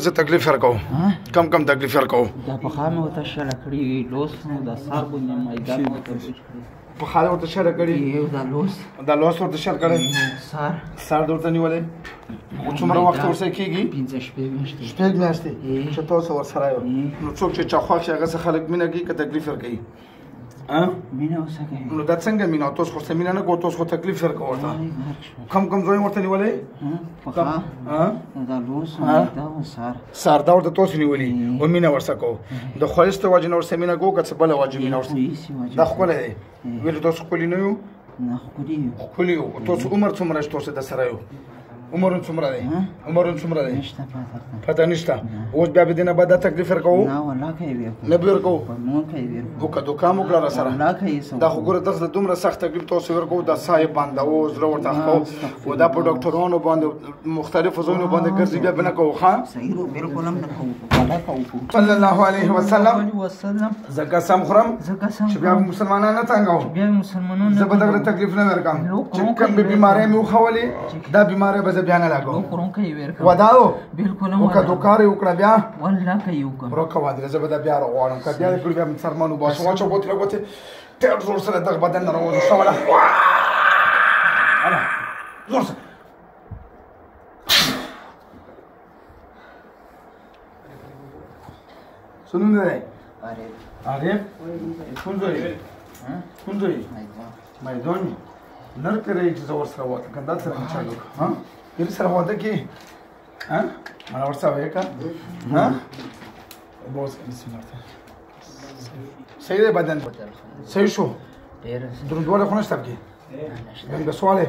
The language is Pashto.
زه تکلیف ورکوم کم تکلیف ورکوم دا پخوا مې ورته شله کړي لوس نو د سار باندې میدان مې ورته بوج کړي پخوا ورته شله کړي دا لوس ورته شل کړی سار ورته نیولی څومره وخت ورسره کېږي 5 میاشتې چې تاسو ورسره یو نو څوک چې چا خوښ شي هغه څه خلک مینه کوي که تکلیف ورکوي مینه ورسره کوي نو دا څنګه مینه تاسو خو ورسره مینه نه کوو تاسو خو تکلیف ورکوو ورته کم ځای ورته نیولی دا لوس دا سار دا ورته تاسو نیولي و مینه ورسره کوو د ښایست د وجې نه ورسره مینه کوو که څه بله وجه مینه ورسره دا ښکلی دی ویلو تاسو ښکلي نه یو ښکلي یو تاسو عمر څومره چې تاسو درسره یو عمر څومره دی پته نشته اوس بیا به دې نه بعد دا تکلیف ورکوو نه به ورکوو خو که دوکه مو کړه راسره دا خو ګوره داسې دومره سخت تکلیف تاسو ورکوو دا ساه یې بندوو زړه ورته ښکوو و دا په ډاکټرانو باندې مختلفو ځایونو باندې ګرځي بیا به نه کوو ښه صلی الله علیه وسلم زه قسم خورم چې بیا به مسلمانان نه تنګوم زه به دغه تکلیف نه ورکوم چې کوم به بیمارۍ مې وښولې دا بیمارۍ به بیا نه لګو وداو وکه دوکار یې وکړه بیا ورکه وادره زه به دا بیا راغواړم که بیا دې کړي بیا مسلمان وباسو واچو ګوتې له ګوتې ډېر زور سره دغه بدن نه راوځو ښه وله زور سره څه نوم دی عارف کوم ځای میدان نر کرے چې زه ورسره واده کړم دا سره مې چالو کړه یې سره واده کې مانا ورسره وایې که بس بسم الله صحیح دی بدن صحیح شو دروندوالی خو نشته پکې بنګسوالی